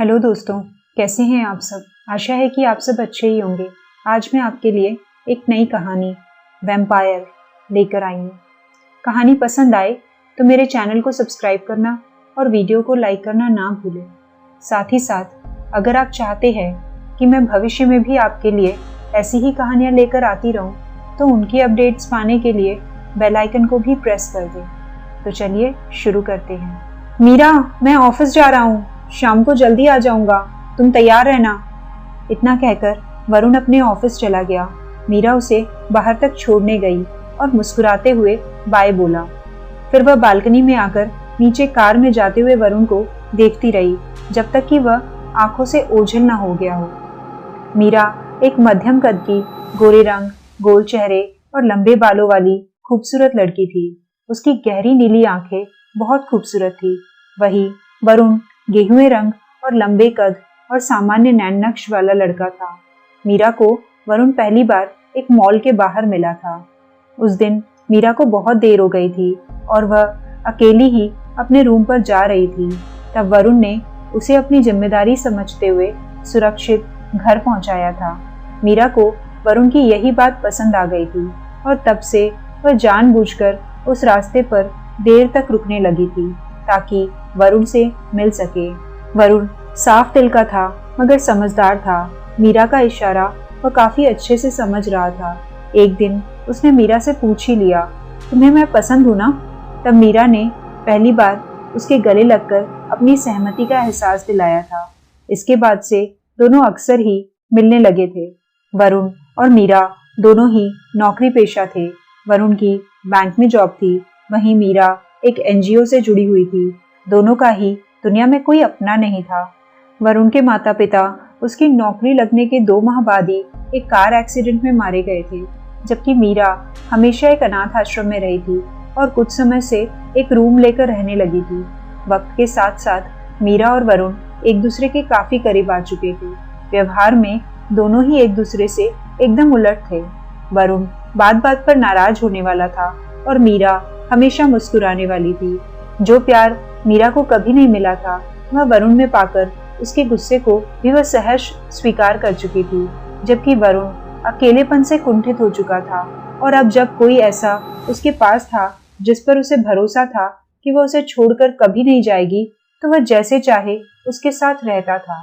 Hello दोस्तों, कैसे हैं आप सब। आशा है कि आप सब अच्छे ही होंगे। आज मैं आपके लिए एक नई कहानी वैम्पायर लेकर आई हूँ। कहानी पसंद आए तो मेरे चैनल को सब्सक्राइब करना और वीडियो को लाइक करना ना भूलें। साथ ही साथ अगर आप चाहते हैं कि मैं भविष्य में भी आपके लिए ऐसी ही कहानियाँ लेकर आती रहूँ तो उनकी अपडेट्स पाने के लिए बेल आइकन को भी प्रेस कर दें। तो चलिए शुरू करते हैं। मीरा, मैं ऑफिस जा रहा हूँ, शाम को जल्दी आ जाऊंगा, तुम तैयार रहना। इतना कहकर वरुण अपने ऑफिस चला गया। मीरा उसे बाहर तक छोड़ने गई और मुस्कुराते हुए बाय बोला। फिर वह बालकनी में आकर नीचे कार में जाते हुए वरुण को देखती रही जब तक कि वह आंखों से ओझल न हो गया हो। मीरा एक मध्यम कद की, गोरे रंग, गोल चेहरे और लंबे बालों वाली खूबसूरत लड़की थी। उसकी गहरी नीली आंखें बहुत खूबसूरत थी। वही वरुण गेहुए रंग और लंबे कद और सामान्य नैन नक्श वाला लड़का था। मीरा को वरुण पहली बार एक मॉल के बाहर मिला था। उस दिन मीरा को बहुत देर हो गई थी और वह अकेली ही अपने रूम पर जा रही थी। तब वरुण ने उसे अपनी जिम्मेदारी समझते हुए सुरक्षित घर पहुंचाया था। मीरा को वरुण की यही बात पसंद आ गई थी और तब से वह जानबूझकर उस रास्ते पर देर तक रुकने लगी थी ताकि वरुण से मिल सके। वरुण साफ दिल का था मगर समझदार था। मीरा का इशारा वह काफी अच्छे से समझ रहा था। एक दिन उसने मीरा से पूछ ही लिया, तुम्हें मैं पसंद हूं ना? तब मीरा ने पहली बार उसके गले लगकर अपनी सहमति का एहसास दिलाया था। इसके बाद से दोनों अक्सर ही मिलने लगे थे। वरुण और मीरा दोनों ही नौकरी पेशा थे। वरुण की बैंक में जॉब थी, वहीं मीरा एक एनजीओ से जुड़ी हुई थी। दोनों का ही दुनिया में कोई अपना नहीं था। वरुण के माता पिता उसकी नौकरी लगने के 2 माह बाद ही एक कार एक्सीडेंट में मारे गए थे, जबकि मीरा हमेशा एक अनाथ आश्रम में रही थी और कुछ समय से एक रूम लेकर रहने लगी थी। वक्त के साथ साथ मीरा और वरुण एक दूसरे के काफी करीब आ चुके थे। व्यवहार में दोनों ही एक दूसरे से एकदम उलट थे। वरुण बात बात पर नाराज होने वाला था और मीरा हमेशा मुस्कुराने वाली थी। जो प्यार मीरा को कभी नहीं मिला था वह वरुण में पाकर उसके गुस्से को भी वह सहज स्वीकार कर चुकी थी, जबकि वरुण अकेलेपन से कुंठित हो चुका था। और अब जब कोई ऐसा उसके पास था जिस पर उसे भरोसा था कि वह उसे छोड़कर कभी नहीं जाएगी, तो वह जैसे चाहे उसके साथ रहता था।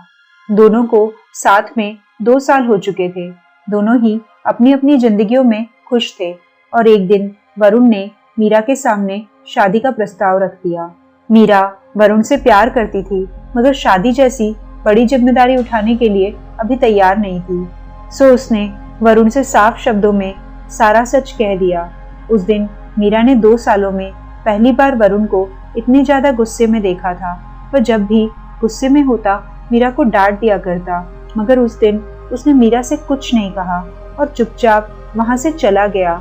दोनों को साथ में 2 साल हो चुके थे। दोनों ही अपनी अपनी जिंदगियों में खुश थे और एक दिन वरुण ने मीरा के सामने शादी का प्रस्ताव रख दिया। मीरा वरुण से प्यार करती थी मगर शादी जैसी बड़ी जिम्मेदारी उठाने के लिए अभी तैयार नहीं थी। सो उसने वरुण से साफ शब्दों में सारा सच कह दिया। उस दिन मीरा ने 2 सालों में पहली बार वरुण को इतने ज्यादा गुस्से में देखा था। वह जब भी गुस्से में होता मीरा को डांट दिया करता, मगर उस दिन उसने मीरा से कुछ नहीं कहा और चुपचाप वहां से चला गया।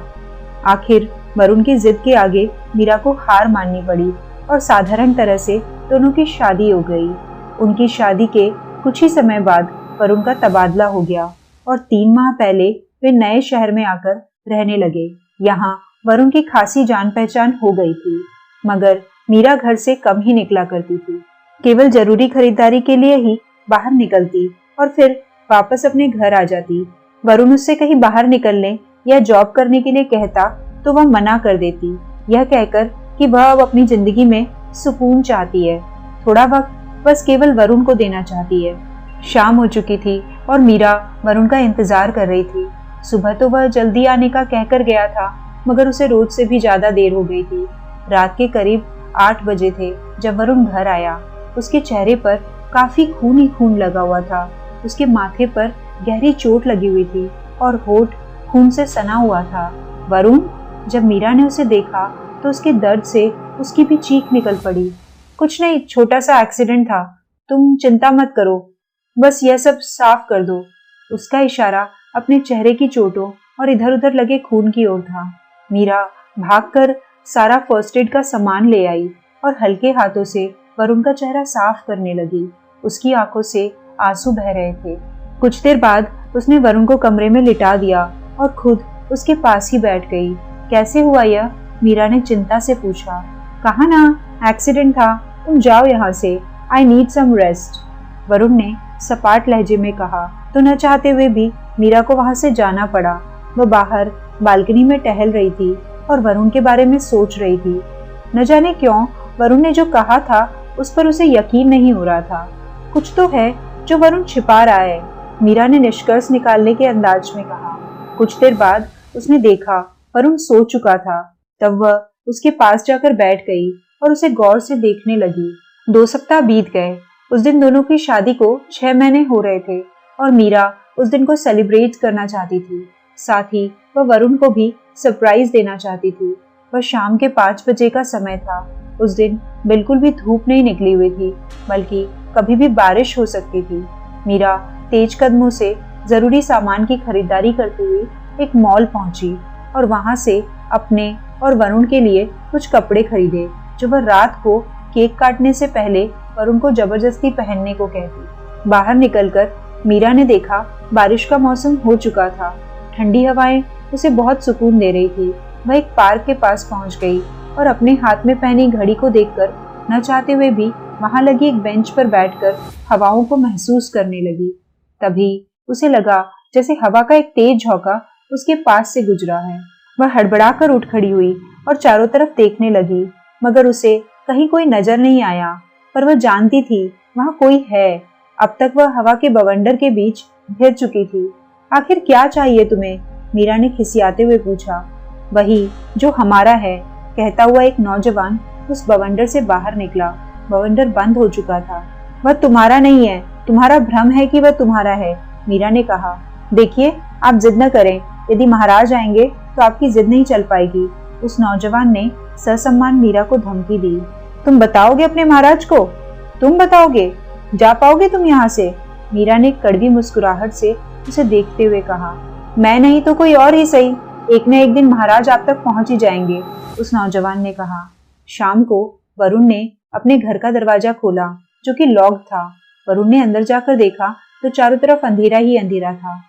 आखिर वरुण की जिद के आगे मीरा को हार माननी पड़ी और साधारण तरह से दोनों की शादी हो गई। उनकी शादी के कुछ ही समय बाद वरुण का तबादला हो गया और 3 माह पहले वे नए शहर में आकर रहने लगे। यहाँ वरुण की खासी जान पहचान हो गई थी, मगर मीरा घर से कम ही निकला करती थी। केवल जरूरी खरीदारी के लिए ही बाहर निकलती और फिर वापस अपने घर आ जाती। वरुण उससे कहीं बाहर निकलने या जॉब करने के लिए कहता तो वह मना कर देती, यह कहकर कि वह अब अपनी जिंदगी में सुकून चाहती है, थोड़ा वक्त बस केवल वरुण को देना चाहती है। शाम हो चुकी थी और मीरा वरुण का इंतजार कर रही थी। सुबह तो वह जल्दी आने का कहकर गया था, मगर उसे रोज से भी ज्यादा देर हो गई थी। रात के करीब 8 बजे थे जब वरुण घर आया। उसके चेहरे पर काफी खून ही खून लगा हुआ था। उसके माथे पर गहरी चोट लगी हुई थी और होठ खून से सना हुआ था। वरुण, जब मीरा ने उसे देखा तो उसके दर्द से उसकी भी चीख निकल पड़ी। कुछ नहीं, छोटा सा एक्सीडेंट था, तुम चिंता मत करो, बस यह सब साफ कर दो। उसका इशारा अपने चेहरे की चोटों और इधर उधर लगे खून की ओर था। मीरा भागकर सारा फर्स्ट एड का सामान ले आई और हल्के हाथों से वरुण का चेहरा साफ करने लगी। उसकी आंखों से आंसू बह रहे थे। कुछ देर बाद उसने वरुण को कमरे में लिटा दिया और खुद उसके पास ही बैठ गई। कैसे हुआ यह? मीरा ने चिंता से पूछा। कहा ना, एक्सीडेंट था, तुम जाओ यहाँ से, I need some rest. Varun ने सपाट लहजे में कहा तो न चाहते हुए भी मीरा को वहां से जाना पड़ा। वह बाहर बालकनी में टहल रही थी और वरुण के बारे में सोच रही थी। न जाने क्यों वरुण ने जो कहा था उस पर उसे यकीन नहीं हो रहा था। कुछ तो है जो वरुण छिपा रहा है, मीरा ने निष्कर्ष निकालने के अंदाज में कहा। कुछ देर बाद उसने देखा वरुण सो चुका था। तब वह उसके पास जाकर बैठ गई और उसे गौर से देखने लगी। 2 सप्ताह बीत गए। उस दिन दोनों की शादी को 6 महीने हो रहे थे और मीरा उस दिन को सेलिब्रेट करना चाहती थी। साथ ही वह वरुण को भी सरप्राइज देना चाहती थी। वह शाम के 5 बजे का समय था। उस दिन बिल्कुल भी धूप नहीं निकली हुई थी, बल्कि कभी भी बारिश हो सकती थी। मीरा तेज कदमों से जरूरी सामान की खरीदारी करते हुए एक मॉल पहुंची और वहां से अपने और वरुण के लिए कुछ कपड़े खरीदे जो वह रात को केक काटने से पहले वरुण को जबरदस्ती पहनने को कहती। बाहर निकलकर मीरा ने देखा बारिश का मौसम हो चुका था। ठंडी हवाएं उसे बहुत सुकून दे रही थी। वह एक पार्क के पास पहुंच गई और अपने हाथ में पहनी घड़ी को देखकर न चाहते हुए भी वहां लगी एक बेंच पर बैठकर हवाओं को महसूस करने लगी। तभी उसे लगा जैसे हवा का एक तेज झोंका उसके पास से गुजरा है। वह हड़बड़ाकर उठ खड़ी हुई और चारों तरफ देखने लगी, मगर उसे कहीं कोई नजर नहीं आया। पर वह जानती थी वहां कोई है। अब तक वह हवा के बवंडर के बीच घिर चुकी थी। आखिर क्या चाहिए तुम्हें? मीरा ने खिसियाते हुए पूछा। वही जो हमारा है, कहता हुआ एक नौजवान उस बवंडर से बाहर निकला। बवंडर बंद हो चुका था। वह तुम्हारा नहीं है, तुम्हारा भ्रम है कि वह तुम्हारा है, मीरा ने कहा। देखिए, आप जिद न करें, यदि महाराज आएंगे तो आपकी जिद नहीं चल पाएगी। उस नौजवान ने ससम्मान मीरा को धमकी दी। तुम बताओगे अपने महाराज को? तुम बताओगे? जा पाओगे तुम यहाँ से? मीरा ने कड़वी मुस्कुराहट से उसे देखते हुए कहा। मैं नहीं तो कोई और ही सही, एक न एक दिन महाराज आप तक पहुंच ही जाएंगे, उस नौजवान ने कहा। शाम को वरुण ने अपने घर का दरवाजा खोला जो कि लॉक था। वरुण ने अंदर जाकर देखा तो चारों तरफ अंधेरा ही अंधेरा था।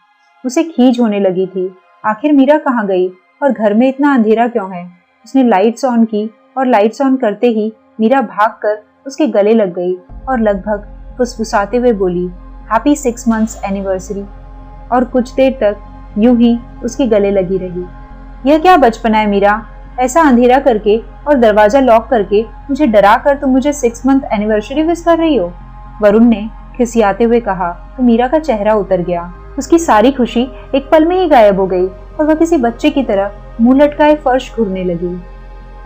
उसे खींच होने लगी थी। आखिर मीरा कहाँ गई और घर में इतना अंधेरा क्यों है? उसने लाइट्स ऑन की और लाइट्स ऑन करते ही मीरा भागकर उसके गले लग गई और लगभग फुसफुसाते हुए बोली, हैप्पी 6 मंथ्स एनिवर्सरी। और कुछ देर तक यूं ही उसके गले लगी रही। यह क्या बचपना है मीरा, ऐसा अंधेरा करके और दरवाजा लॉक करके मुझे डरा कर तुम मुझे 6 मंथ एनिवर्सरी विश कर रही हो? वरुण ने खिसियाते हुए कहा तो मीरा का चेहरा उतर गया। उसकी सारी खुशी एक पल में ही गायब हो गई और वह किसी बच्चे की तरह मुंह लटकाए फर्श घूरने लगी।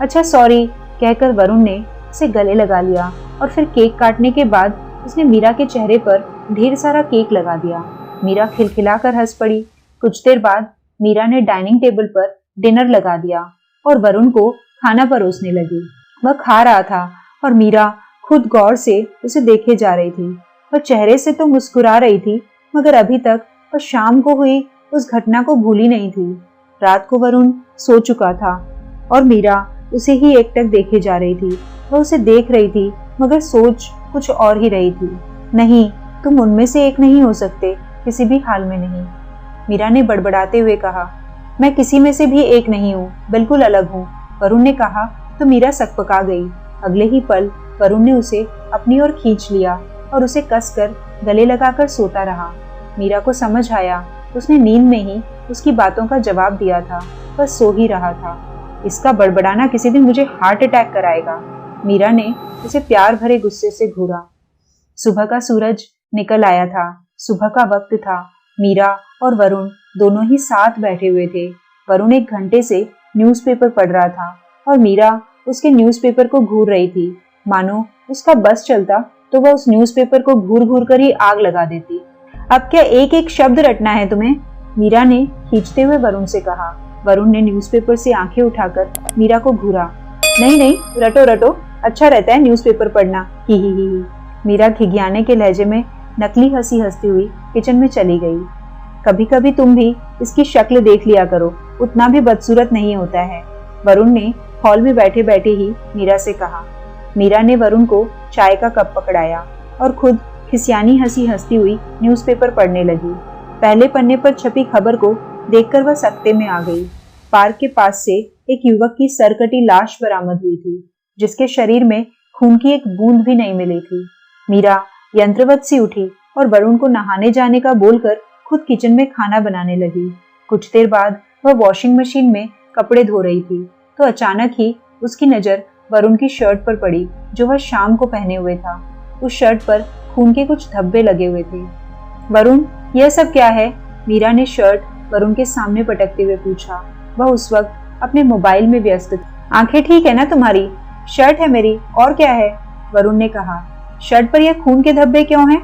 अच्छा सॉरी, कहकर वरुण ने उसे गले लगा लिया और फिर केक काटने के बाद उसने मीरा के चेहरे पर ढेर सारा केक लगा दिया। मीरा खिलखिलाकर हंस पड़ी। कुछ देर बाद मीरा ने डाइनिंग टेबल पर डिनर लगा दिया और वरुण को खाना परोसने लगी। वह खा रहा था और मीरा खुद गौर से उसे देखे जा रही थी। वह चेहरे से तो मुस्कुरा रही थी, मगर अभी तक वह शाम को हुई उस घटना को भूली नहीं थी। रात को वरुण सो चुका था और मीरा उसे ही एकटक देखे जा रही थी। वह उसे देख रही थी, मगर सोच कुछ और ही रही थी। नहीं, तुम उनमें से एक नहीं हो सकते, किसी भी हाल में नहीं, मीरा ने बड़बड़ाते हुए कहा। मैं किसी में से भी एक नहीं हूँ, बिल्कुल अलग हूँ, वरुण ने कहा तो मीरा सकपका गई। अगले ही पल वरुण ने उसे अपनी ओर खींच लिया और उसे कसकर गले लगाकर सोता रहा। मीरा को समझ आया, उसने नींद में ही उसकी बातों का जवाब दिया था, वह सो ही रहा था। इसका बड़बड़ाना किसी दिन मुझे हार्ट अटैक कराएगा, मीरा ने उसे प्यार भरे गुस्से से घूरा। सुबह का सूरज निकल आया था। सुबह का वक्त था। मीरा और वरुण दोनों ही साथ बैठे हुए थे। वरुण एक घंटे से न्यूज़पेपर पढ़ रहा था और मीरा उसके न्यूज़पेपर को घूर रही थी। मानो उसका बस चलता तो वह उस न्यूज़पेपर को घूर घूर कर ही आग लगा देती। अब क्या एक एक शब्द रटना है तुम्हें? मीरा ने खींचते हुए वरुण से कहा। वरुण ने न्यूज़पेपर से आंखें उठाकर मीरा को घूरा। नहीं नहीं, रटो रटो, अच्छा रहता है न्यूज़पेपर पढ़ना, ही। मीरा खिगियाने के लहजे में नकली हंसी हंसती हुई किचन में चली गई। कभी कभी तुम भी इसकी शक्ल देख लिया करो, उतना भी बदसूरत नहीं होता है, वरुण ने हॉल में बैठे बैठे ही मीरा से कहा। मीरा ने वरुण को चाय का कप पकड़ाया और खुद खिसियानी हंसी हंसती हुई न्यूज़पेपर पढ़ने लगी। पहले पन्ने पर छपी खबर को देखकर वह सकते में आ गई। पार्क के पास से एक युवक की सरकटी लाश बरामद हुई थी, जिसके शरीर में खून की एक बूंद भी नहीं मिली थी। मीरा यंत्रवत सी उठी और वरुण को नहाने जाने का बोलकर खुद किचन में खाना बनाने लगी। कुछ देर बाद वह वॉशिंग मशीन में कपड़े धो रही थी तो अचानक ही उसकी नजर वरुण की शर्ट पर पड़ी जो वह शाम को पहने हुए था। उस शर्ट पर खून के कुछ धब्बे लगे हुए थे। वरुण, यह सब क्या है? मीरा ने शर्ट वरुण के सामने पटकते हुए पूछा। वह उस वक्त अपने मोबाइल में व्यस्त थी। आंखें ठीक है ना तुम्हारी? शर्ट है मेरी, और क्या है? वरुण ने कहा। शर्ट पर यह खून के धब्बे क्यों हैं?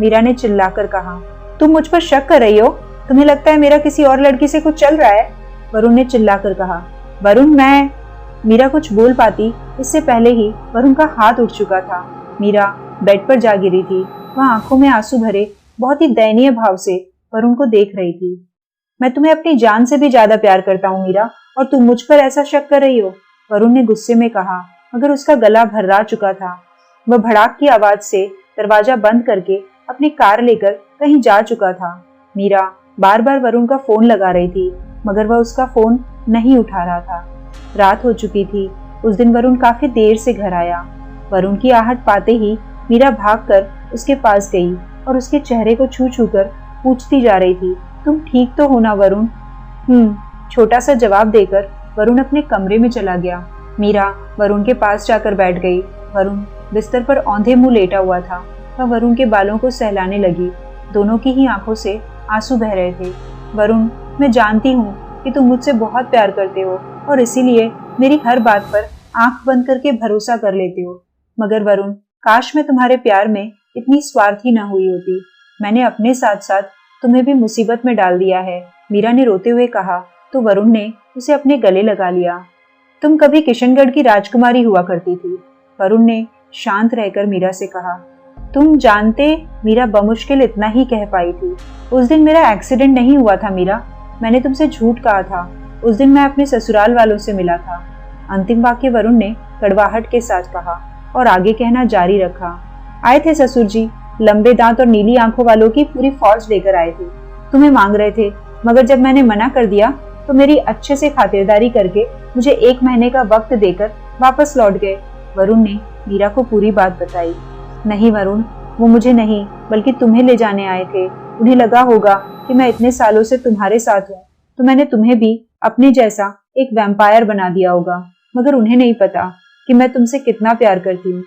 मीरा ने चिल्लाकर कहा। तुम मुझ पर शक कर रही हो? तुम्हें लगता है मेरा किसी और लड़की से कुछ चल रहा है? वरुण ने चिल्लाकर कहा। वरुण, मैं... मीरा कुछ बोल पाती इससे पहले ही वरुण का हाथ उठ चुका था। मीरा बेड पर जा गिरी थी। वह आंखों में आंसू भरे बहुत ही दयनीय भाव से वरुण को देख रही थी। मैं तुम्हें अपनी जान से भी ज्यादा प्यार करता हूँ मीरा, और तुम मुझ पर ऐसा शक कर रही हो? वरुण ने गुस्से में कहा, मगर उसका गला भर्रा चुका था। वह भड़ाक की आवाज से दरवाजा बंद करके अपनी कार लेकर कहीं जा चुका था। मीरा बार बार वरुण का फोन लगा रही थी, मगर वह उसका फोन नहीं उठा रहा था। रात हो चुकी थी। उस दिन वरुण काफी देर से घर आया। वरुण की आहट पाते ही मीरा भागकर उसके पास गई और उसके चेहरे को छू छू कर पूछती जा रही थी, तुम ठीक तो हो ना वरुण? छोटा सा जवाब देकर वरुण अपने कमरे में चला गया। मीरा वरुण के पास जाकर बैठ गई। वरुण बिस्तर पर औंधे मुंह लेटा हुआ था। वह वरुण के बालों को सहलाने लगी। दोनों की ही आंखों से आंसू बह रहे थे। वरुण, मैं जानती हूँ कि तुम मुझसे बहुत प्यार करते हो और इसीलिए मेरी हर बात पर आंख बंद करके भरोसा कर लेते हो। मगर वरुण, काश मैं तुम्हारे प्यार में इतनी स्वार्थी न हुई होती। मैंने अपने साथ साथ तुम्हें भी मुसीबत में डाल दिया है, मीरा ने रोते हुए कहा तो वरुण ने उसे अपने गले लगा लिया। तुम कभी किशनगढ़ की राजकुमारी हुआ करती थी, वरुण ने शांत रहकर मीरा से कहा। तुम जानते? मीरा बमुश्किल इतना ही कह पाई थी। उस दिन मेरा एक्सीडेंट नहीं हुआ था मीरा, मैंने तुमसे झूठ कहा था। उस दिन मैं अपने ससुराल वालों से मिला था। अंतिम वाक्य वरुण ने कड़वाहट के साथ कहा और आगे कहना जारी रखा। आए थे ससुर जी, लंबे दांत और नीली आंखों वालों की पूरी फौज लेकर आए थे। तुम्हें मांग रहे थे, मगर जब मैंने मना कर दिया तो मेरी अच्छे से खातिरदारी करके मुझे 1 महीने का वक्त देकर वापस लौट गए। वरुण ने मीरा को पूरी बात बताई। नहीं वरुण, वो मुझे नहीं बल्कि तुम्हें ले जाने आए थे। उन्हें लगा होगा कि मैं इतने सालों से तुम्हारे साथ हूँ तो मैंने तुम्हें भी अपने जैसा एक वैम्पायर बना दिया होगा, मगर उन्हें नहीं पता कि मैं तुमसे कितना प्यार करती हूँ।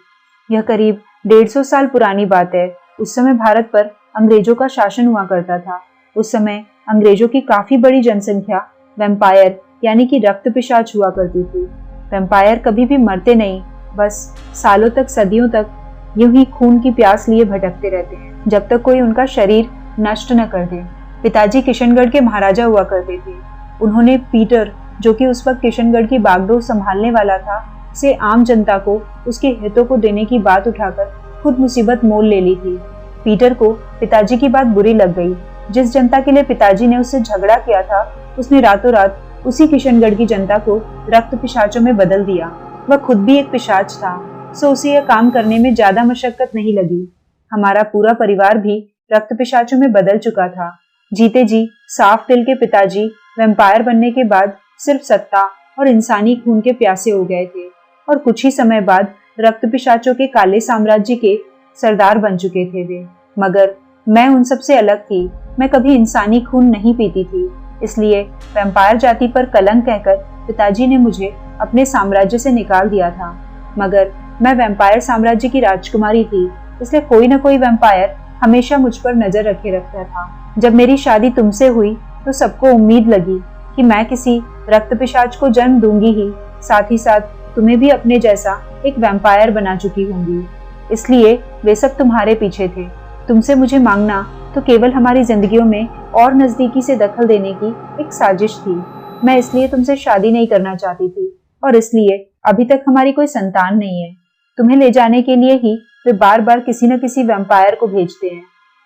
यह करीब 150 साल पुरानी बात है। उस समय भारत पर अंग्रेजों का शासन हुआ करता था। उस समय अंग्रेजों की काफी बड़ी जनसंख्या वैम्पायर यानी कि रक्त पिशाच हुआ करती थी। वैम्पायर कभी भी मरते नहीं, बस सालों तक, सदियों तक यूं ही खून की प्यास लिए भटकते रहते हैं जब तक कोई उनका शरीर नष्ट न कर दे। पिताजी किशनगढ़ के महाराजा हुआ करते थे। उन्होंने पीटर, जो कि उस वक्त किशनगढ़ की बागडोर संभालने वाला था, से आम जनता को उसके हितों को देने की बात उठाकर खुद मुसीबत मोल ले ली थी। पीटर को पिताजी की बात बुरी लग गई। जिस जनता के लिए पिताजी ने उससे झगड़ा किया था, उसने रातों रात उसी किशनगढ़ की जनता को रक्त पिशाचों में बदल दिया। वह खुद भी एक पिशाच था, सो उसे यह काम करने में ज्यादा मशक्कत नहीं लगी। हमारा पूरा परिवार भी रक्त पिशाचों में बदल चुका था। जीते जी साफ दिल के पिताजी वैम्पायर बनने के बाद सिर्फ सत्ता और इंसानी खून के प्यासे हो गए थे और कुछ ही समय बाद रक्त पिशाचों के काले साम्राज्य के सरदार बन चुके थे वे। मगर मैं उन सब से अलग थी। मैं कभी इंसानी खून नहीं पीती थी, इसलिए वैम्पायर जाति पर कलंक कहकर पिताजी ने मुझे अपने साम्राज्य से निकाल दिया था। मगर मैं वैम्पायर साम्राज्य की राजकुमारी थी, इसलिए कोई न कोई वैम्पायर हमेशा मुझ पर नजर रखे रखता था। जब मेरी शादी तुमसे हुई तो सबको उम्मीद लगी कि मैं किसी रक्त पिशाच को जन्म दूंगी ही, साथ ही साथ तुम्हें भी अपने जैसा एक वैम्पायर बना चुकी होंगी। इसलिए वे सब तुम्हारे पीछे थे। तुमसे मुझे मांगना तो केवल हमारी जिंदगियों में और नजदीकी से दखल देने की एक साजिश थी। मैं इसलिए तुमसे शादी नहीं करना चाहती थी और इसलिए अभी तक हमारी कोई संतान नहीं है। तुम्हें ले जाने के लिए ही वे बार बार किसी न किसी वैम्पायर को भेजते हैं।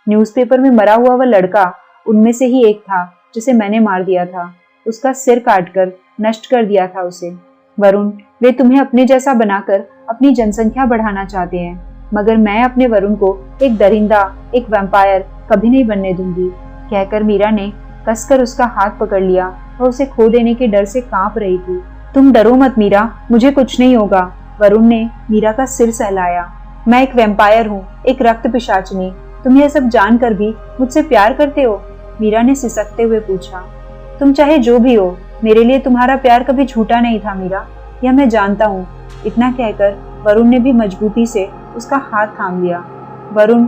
न्यूज़पेपर में मरा हुआ वह लड़का उनमें से ही एक था जिसे मैंने मार दिया था। उसका सिर काटकर नष्ट कर दिया था उसे। वरुण, वे तुम्हें अपने जैसा बनाकर अपनी जनसंख्या बढ़ाना चाहते हैं, मगर मैं अपने वरुण को एक दरिंदा, एक वैम्पायर कभी नहीं बनने दूंगी, कहकर मीरा ने कसकर उसका हाथ पकड़ लिया। वह उसे खो देने के डर से कांप रही थी। तुम डरो मत मीरा, मुझे कुछ नहीं होगा, वरुण ने मीरा का सिर सहलाया। मैं एक वैम्पायर हूँ, एक रक्त पिशाचनी। तुम यह सब जानकर भी मुझसे प्यार करते हो? मीरा ने सिसकते हुए पूछा। तुम चाहे जो भी हो, मेरे लिए तुम्हारा प्यार कभी झूठा नहीं था मीरा, यह मैं जानता हूँ। इतना कहकर वरुण ने भी मजबूती से उसका हाथ थाम लिया। वरुण,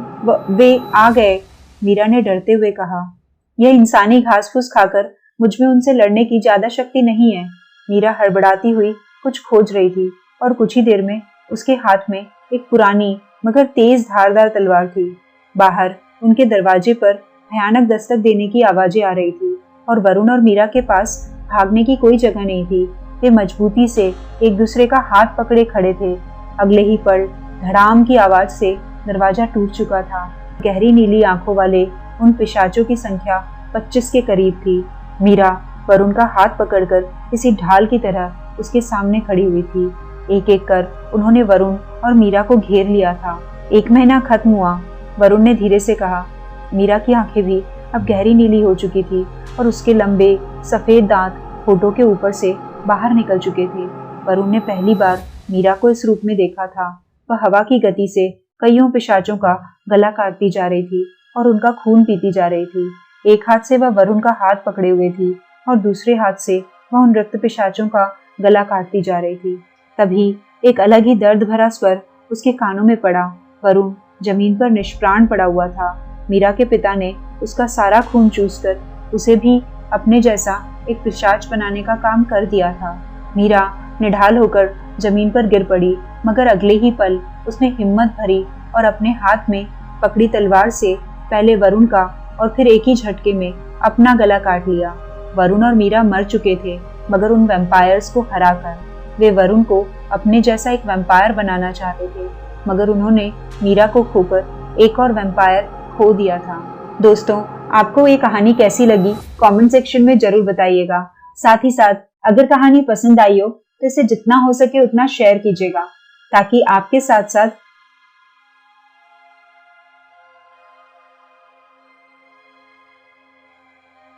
वे आ गए, मीरा ने डरते हुए कहा। यह इंसानी घास फूस खाकर मुझ में उनसे लड़ने की ज्यादा शक्ति नहीं है। मीरा हड़बड़ाती हुई कुछ खोज रही थी और कुछ ही देर में उसके हाथ में एक पुरानी मगर तेज धारदार तलवार थी। बाहर उनके दरवाजे पर भयानक दस्तक देने की आवाजें आ रही थी और वरुण और मीरा के पास भागने की कोई जगह नहीं थी। वे मजबूती से एक दूसरे का हाथ पकड़े खड़े थे। अगले ही पल धड़ाम की आवाज से दरवाजा टूट चुका था। गहरी नीली आंखों वाले उन पिशाचों की संख्या 25 के करीब थी। मीरा वरुण का हाथ पकड़कर किसी ढाल की तरह उसके सामने खड़ी हुई थी। एक एक कर उन्होंने वरुण और मीरा को घेर लिया था। 1 महीना खत्म हुआ, वरुण ने धीरे से कहा। मीरा की आंखें भी अब गहरी नीली हो चुकी थी और उसके लंबे सफेद दांत होठों के ऊपर से बाहर निकल चुके थे। वरुण ने पहली बार मीरा को इस रूप में देखा था। वह हवा की गति से कईयों पिशाचों का गला काटती जा रही थी और उनका खून पीती जा रही थी। एक हाथ से वह वरुण का हाथ पकड़े हुए थी और दूसरे हाथ से वह उन रक्त पिशाचों का गला काटती जा रही थी। तभी एक अलग ही दर्द भरा स्वर उसके कानों में पड़ा। वरुण जमीन पर निष्प्राण पड़ा हुआ था। मीरा के पिता ने उसका सारा खून चूसकर उसे भी अपने जैसा एक पिशाच बनाने का काम कर दिया था। मीरा निढाल होकर जमीन पर गिर पड़ी, मगर अगले ही पल उसने हिम्मत भरी और अपने हाथ में पकड़ी तलवार से पहले वरुण का और फिर एक ही झटके में अपना गला काट लिया। वरुण और मीरा मर चुके थे, मगर उन वैम्पायर्स को हराकर वे वरुण को अपने जैसा एक वैम्पायर बनाना चाहते थे, मगर उन्होंने मीरा को खोकर एक और वैम्पायर खो दिया था। दोस्तों, आपको ये कहानी कैसी लगी कमेंट सेक्शन में जरूर बताइएगा। साथ ही साथ अगर कहानी पसंद आई हो तो इसे जितना हो सके उतना शेयर कीजिएगा, ताकि आपके साथ साथ